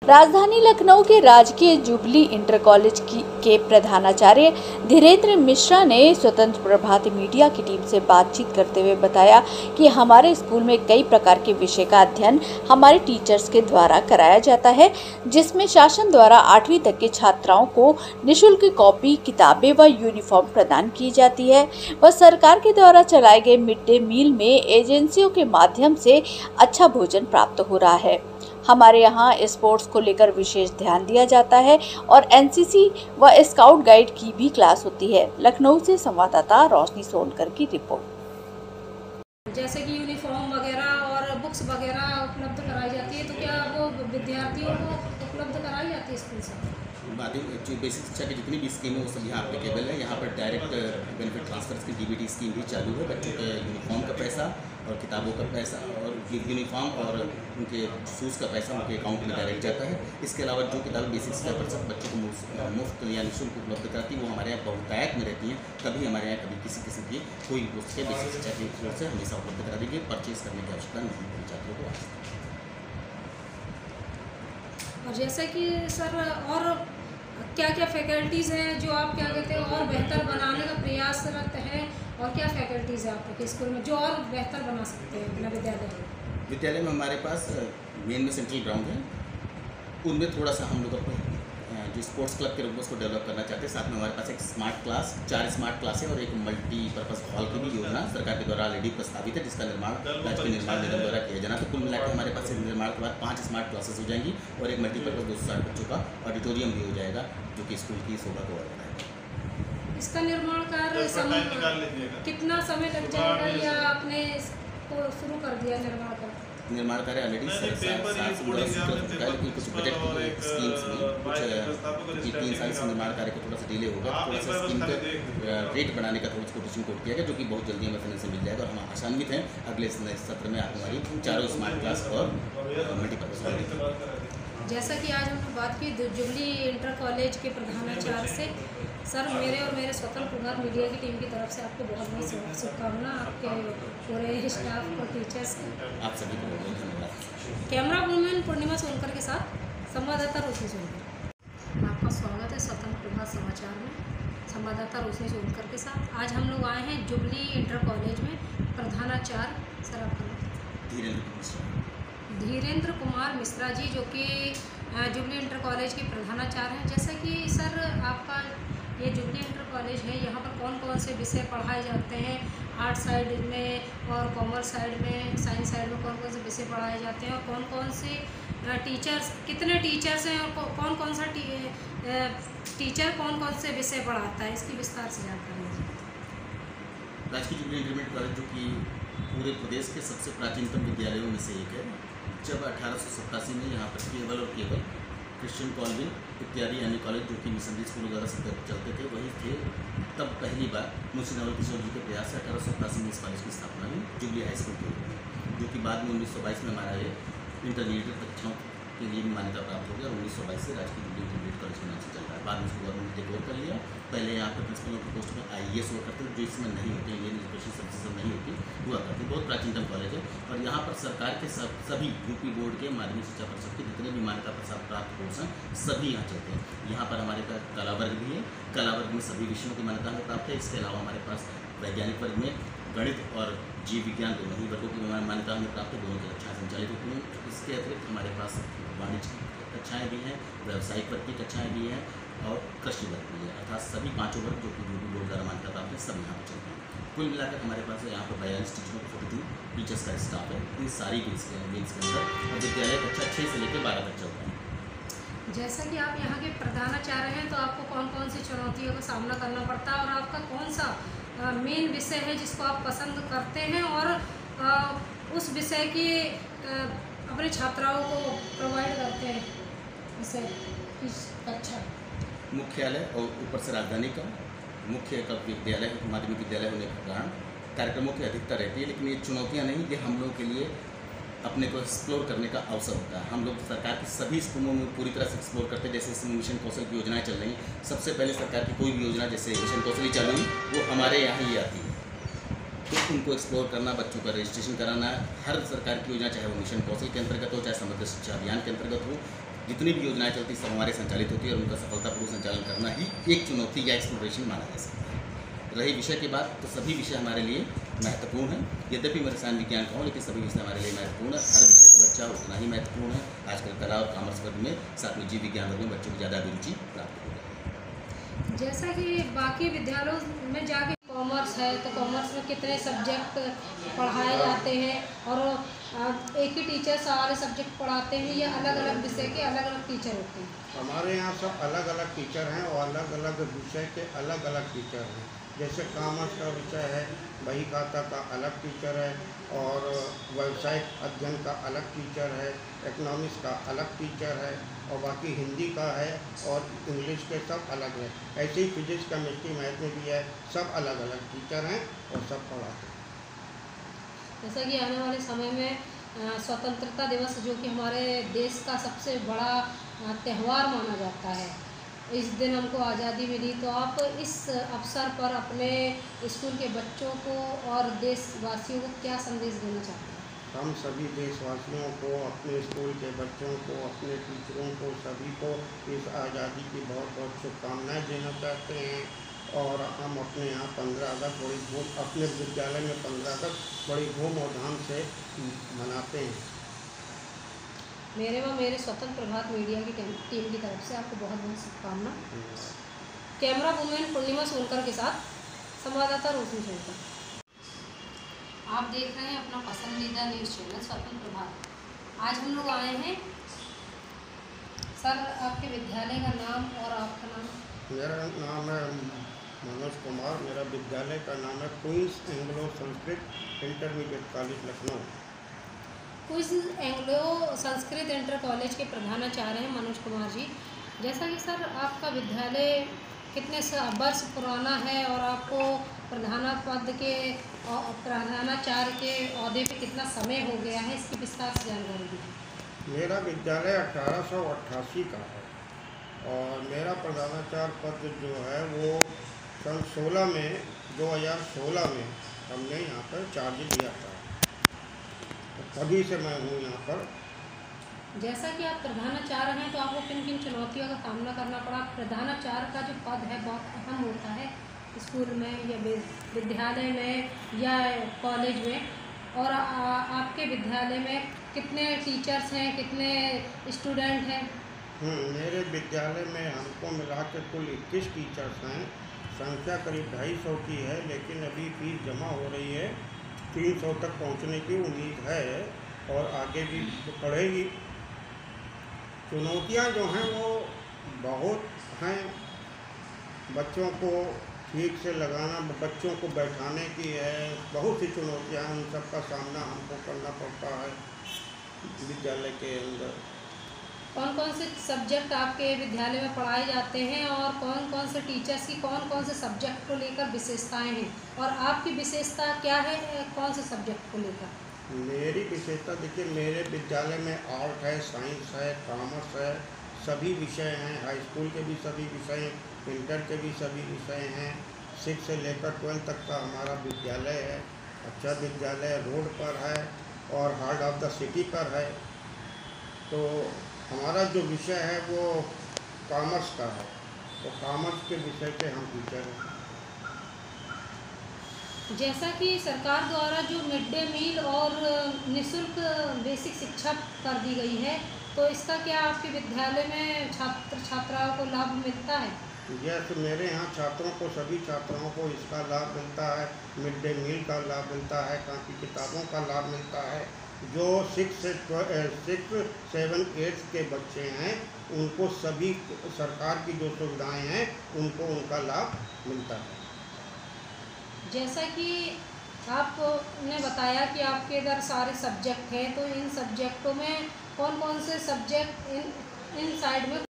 राजधानी लखनऊ के राजकीय जुबली इंटर कॉलेज के प्रधानाचार्य धीरेन्द्र मिश्रा ने स्वतंत्र प्रभात मीडिया की टीम से बातचीत करते हुए बताया कि हमारे स्कूल में कई प्रकार के विषय का अध्ययन हमारे टीचर्स के द्वारा कराया जाता है, जिसमें शासन द्वारा 8वीं तक के छात्राओं को निःशुल्क कॉपी, किताबें व यूनिफॉर्म प्रदान की जाती है व सरकार के द्वारा चलाए गए मिड डे मील में एजेंसियों के माध्यम से अच्छा भोजन प्राप्त हो रहा है। हमारे यहाँ स्पोर्ट्स को लेकर विशेष ध्यान दिया जाता है और एनसीसी व स्काउट गाइड की भी क्लास होती है। लखनऊ से संवाददाता रोशनी सोनकर की रिपोर्ट। जैसे कि यूनिफॉर्म वगैरह और बुक्स वगैरह उपलब्ध कराई जाती है, तो क्या वो विद्यार्थियों को उपलब्ध कराई जाती है स्कूल से? जो बेसिक शिक्षा की जितनी भी स्कीम है वो सब यहाँ एप्लीकेबल है। यहाँ पर डायरेक्ट बेनिफिट ट्रांसफर की डीबीटी स्कीम भी चालू है। बच्चों के यूनिफॉर्म का पैसा और किताबों का पैसा और यूनिफॉर्म और उनके शूज़ का पैसा उनके अकाउंट में डायरेक्ट जाता है। इसके अलावा जो किताबें बेसिक शिक्षा परिषद बच्चों को मुफ्त या निःशुल्क उपलब्ध कराती है वो हमारे यहाँ बहुतायत में रहती हैं। कभी हमारे यहाँ कभी किसी किस्म की कोई पुस्तकें बेसिक शिक्षा की ओर से हमेशा उपलब्ध करा दी गई। परचेज करने की आवश्यकता नहीं पड़ी छात्रों को। और जैसे कि सर और क्या क्या फैकल्टीज़ हैं जो आप क्या कहते हैं और बेहतर बनाने का प्रयासरत है, और क्या फैकल्टीज़ है आपके स्कूल में जो और बेहतर बना सकते हैं अपना विद्यालय में? हमारे पास मेन में सेंट्रल ग्राउंड है, उनमें थोड़ा सा हम लोग अपने जो स्पोर्ट्स क्लब के रूप में उसको डेवलप करना चाहते हैं। साथ में हमारे पास एक स्मार्ट क्लास, 4 स्मार्ट क्लास है और एक मल्टीपर्पज़ हॉल की भी योजना सरकार के द्वारा ऑलरेडी प्रस्तावित है, जिसका निर्माण राज्य के निर्माण निगम द्वारा किया जाना। तो कुल मिलाकर हमारे पास निर्माण के बाद 5 स्मार्ट क्लासेस हो जाएंगी और एक मल्टीपर्पज़ 260 बच्चों का ऑडिटोरियम भी हो जाएगा, जो कि स्कूल की शोभा को बढ़ाएगा। इसका निर्माण कार्य कितना समय लग जाएगा या आपने इसको शुरू कर दिया निर्माण कार्य ऑलरेडी 7 साल से लेकिन कुछ बजट स्कीम्स में कुछ 3 साल से निर्माण कार्य को थोड़ा सा डिले होगा। थोड़ा सा स्कीम का रेट बनाने का थोड़ा कोटेशन कोड किया गया, जो कि बहुत जल्दी हमें फाइनेंस मिल जाएगा और हम आशान्वित हैं अगले सत्र में आप हमारी 4 स्मार्ट क्लास और मल्टीपर्पज़। जैसा कि आज हमने बात की जुबली इंटर कॉलेज के प्रधानाचार्य से, सर मेरे और मेरे स्वतंत्र प्रभात मीडिया की टीम की तरफ से आपको बहुत बहुत शुभकामना, आपके पूरे स्टाफ और टीचर्स आप सभी को बहुत धन्यवाद। कैमरा वुमेन पूर्णिमा सोनकर के साथ संवाददाता रोशनी सोनकर। आपका स्वागत है स्वतंत्र प्रभात समाचार में, संवाददाता रोशनी सोनकर के साथ। आज हम लोग आए हैं जुबली इंटर कॉलेज में। प्रधानाचार्य सर आपका धीरेन्द्र कुमार मिश्रा जी, जो कि जुबली इंटर कॉलेज के प्रधानाचार्य हैं। जैसा कि सर आपका ये जुबली इंटर कॉलेज है, यहाँ पर कौन कौन से विषय पढ़ाए जाते हैं? आर्ट साइड में और कॉमर्स साइड में, साइंस साइड में कौन कौन से विषय पढ़ाए जाते हैं और कौन कौन से टीचर्स, कितने टीचर्स हैं और कौन कौन सा टीचर कौन कौन से विषय पढ़ाता है, इसकी विस्तार से जानकारी दीजिए। राजकीय जुबली इंटरमीडिएट कॉलेज जो कि पूरे प्रदेश के सबसे प्राचीनतम विद्यालयों में से एक है। जब 1887 में यहाँ पर केवल और केवल क्रिश्चियन कॉन्वेंट इत्यादि अन्य कॉलेज जो कि मिशनरी स्कूलों द्वारा चलते थे वही थे, तब पहली बार मुंशी नवल किशोर जी के प्रयास से 1887 में इस कॉलेज की स्थापना हुई, जुबली हाई स्कूल के, जो कि बाद में 1922 में हमारा ये इंटरमीडिएट कक्षाओं के लिए भी मान्यता प्राप्त हो गया। 1922 से राजकीय जुबली इंटरमीडिएट कॉलेज के नाम से चल रहा है। बाद में उसको गवर्नमेंट ने टेक ओवर कर लिया। पहले यहाँ पर प्रिंसिपलों की पोस्ट में IAS हुआ करते, जो इसमें नहीं होते, इंडियन एजुकेशन सर्विसेज नहीं होती, हुआ करती। बहुत प्राचीनतम कॉलेज है और यहाँ पर सरकार के सभी यूपी बोर्ड के माध्यमिक शिक्षा परिषद के जितने भी मान्यता प्राप्त कोर्स हैं सभी यहाँ चलते हैं। यहाँ पर हमारे पास कला वर्ग भी है, कला वर्ग में सभी विषयों की मान्यता हमें प्राप्त है। इसके अलावा हमारे पास वैज्ञानिक वर्ग में गणित और जीव विज्ञान दोनों ही वर्गों की मान्यता हमें प्राप्त है, दोनों की कक्षाएँ संचालित होती हैं। इसके अतिरिक्त हमारे पास वाणिज्य की कक्षाएँ भी हैं, व्यावसायिक वर्ग की कक्षाएँ भी हैं और कृषि वर्ग भी है, अर्थात सभी 5 वर्ग जो कि यूपी बोर्ड द्वारा मान्यता प्राप्त है सब यहाँ पर चलते हैं। कुल मिलाकर हमारे पास यहाँ पर 42 टीचरों को 42 टीचर्स का स्टाफ है इन सारी विंग्स के अंदर, और विद्यालय कक्षा 6 से लेकर 12 तक चलता है। जैसा कि आप यहाँ के प्रधानाचार्य हैं, तो आपको कौन कौन सी चुनौतियों का सामना करना पड़ता है और आपका कौन सा मेन विषय है जिसको आप पसंद करते हैं और उस विषय की अपने छात्राओं को प्रोवाइड करते हैं विषय की कक्षा? मुख्यालय और ऊपर से राजधानी का मुख्य विद्यालय माध्यमिक विद्यालय होने के कारण कार्यक्रमों की अधिकता रहती है, लेकिन ये चुनौतियाँ नहीं, ये हम लोगों के लिए अपने को एक्सप्लोर करने का अवसर होता है। हम लोग सरकार की सभी स्कूलों में पूरी तरह से एक्सप्लोर करते हैं। जैसे इसमें मिशन कौशल की योजनाएं चल रही हैं, सबसे पहले सरकार की कोई भी योजना जैसे मिशन कौशल ही चालू हुई वो हमारे यहाँ ही आती है, तो उनको एक्सप्लोर करना, बच्चों का रजिस्ट्रेशन कराना, हर सरकार की योजना चाहे वो मिशन कौशल के अंतर्गत हो चाहे समग्र शिक्षा अभियान के अंतर्गत हो, जितनी भी योजनाएं चलती सब हमारे संचालित होती है और उनका सफलतापूर्वक संचालन करना ही एक चुनौती या एक्सप्लोरेशन माना जा सकता है। रही विषय की बात, तो सभी विषय हमारे लिए महत्वपूर्ण हैं। यद्यपि मैं रसायन विज्ञान का हूँ, लेकिन सभी विषय हमारे लिए महत्वपूर्ण है। हर विषय का बच्चा उतना ही महत्वपूर्ण है। आजकल कला और कॉमर्स वर्ग में, साथ में जीव विज्ञान वर्ग में बच्चों को ज़्यादा अभिरुचि प्राप्त हो रही है। जैसा कि बाकी विद्यालयों में जाके कॉमर्स है तो कॉमर्स में कितने सब्जेक्ट पढ़ाए जाते हैं और एक ही टीचर सारे सब्जेक्ट पढ़ाते हैं या अलग अलग विषय के अलग अलग टीचर होते हैं? हमारे यहाँ सब अलग अलग टीचर हैं और अलग अलग विषय के अलग अलग टीचर हैं। जैसे कॉमर्स का विषय है, बही खाता का अलग टीचर है और व्यावसायिक अध्ययन का अलग टीचर है, इकोनॉमिक्स का अलग टीचर है और बाकी हिंदी का है और इंग्लिश के सब अलग है। ऐसे ही फिजिक्स, केमिस्ट्री, मैथ में भी है, सब अलग अलग टीचर हैं और सब पढ़ाते हैं। जैसा कि आने वाले समय में स्वतंत्रता दिवस जो कि हमारे देश का सबसे बड़ा त्यौहार माना जाता है, इस दिन हमको आज़ादी मिली, तो आप इस अवसर पर अपने स्कूल के बच्चों को और देशवासियों को क्या संदेश देना चाहते हैं? हम सभी देशवासियों को, अपने स्कूल के बच्चों को, अपने टीचरों को, सभी को इस आज़ादी की बहुत बहुत शुभकामनाएं देना चाहते हैं। और हम अपने यहाँ 15 अगस्त अपने विद्यालय में 15 अगस्त बड़ी धूम और धाम से मनाते हैं। मेरे स्वतंत्र प्रभात मीडिया की टीम की तरफ से आपको बहुत बहुत शुभकामना। कैमरा वुमेन पूर्णिमा सोनकर के साथ संवाददाता रोशनी सोनकर। आप देख रहे हैं अपना पसंदीदा न्यूज़ चैनल स्वतंत्र प्रभात। आज हम लोग आए हैं, सर आपके विद्यालय का नाम और आपका नाम? मेरा नाम है मनोज कुमार। मेरा विद्यालय का नाम है Queens Anglo Sanskrit intermediate college Lucknow. Queens Anglo Sanskrit inter college के प्रधानाचार्य हैं मनोज कुमार जी। जैसा कि सर आपका विद्यालय कितने वर्ष पुराना है और आपको प्रधानाचार्य के ओहदे पे कितना समय हो गया है, इसकी विस्तार से जानकारी दीजिए। मेरा विद्यालय 1888 का है और मेरा प्रधानाचार्य पद जो है वो सन 2016 में हमने यहाँ पर चार्ज लिया था, तो तभी से मैं हूँ यहाँ पर। जैसा कि आप प्रधानाचार्य हैं तो आपको किन किन चुनौतियों का सामना करना पड़ा? प्रधानाचार्य का जो पद है बहुत अहम होता है स्कूल में या विद्यालय में या कॉलेज में, और आपके विद्यालय में कितने टीचर्स हैं, कितने स्टूडेंट हैं? मेरे विद्यालय में हमको मिला के कुल 21 टीचर्स हैं। संख्या करीब 250 की है, लेकिन अभी फीस जमा हो रही है। 300 तक पहुंचने की उम्मीद है और आगे भी बढ़ेगी। चुनौतियां जो हैं वो बहुत हैं। बच्चों को ठीक से लगाना, बच्चों को बैठाने की है, बहुत सी चुनौतियां हैं। उन सब का सामना हमको करना पड़ता है विद्यालय के अंदर। कौन कौन से सब्जेक्ट आपके विद्यालय में पढ़ाए जाते हैं और कौन कौन से टीचर्स की कौन कौन से सब्जेक्ट को लेकर विशेषताएं हैं, और आपकी विशेषता क्या है कौन से सब्जेक्ट को लेकर? मेरी विशेषता देखिए, मेरे विद्यालय में आर्ट है, साइंस है, कॉमर्स है, सभी विषय हैं। हाई स्कूल के भी सभी विषय हैं, इंटर के भी सभी विषय हैं। 6 से लेकर 12 तक का हमारा विद्यालय है। अच्छा विद्यालय रोड पर है और हार्ट ऑफ द सिटी पर है। तो हमारा जो विषय है वो कॉमर्स का है, तो कॉमर्स के विषय पे हम टीचर हैं। जैसा कि सरकार द्वारा जो मिड डे मील और निःशुल्क बेसिक शिक्षा कर दी गई है, तो इसका क्या आपके विद्यालय में छात्र छात्राओं को लाभ मिलता है? यस, मेरे यहाँ छात्रों को, सभी छात्राओं को इसका लाभ मिलता है। मिड डे मील का लाभ मिलता है, काफ़ी किताबों का लाभ मिलता है। जो 6 से 7, 8 के बच्चे हैं उनको सभी सरकार की जो सुविधाएं हैं उनको उनका लाभ मिलता है। जैसा कि आपने बताया कि आपके इधर सारे सब्जेक्ट हैं, तो इन सब्जेक्टों में कौन कौन से सब्जेक्ट इन साइड में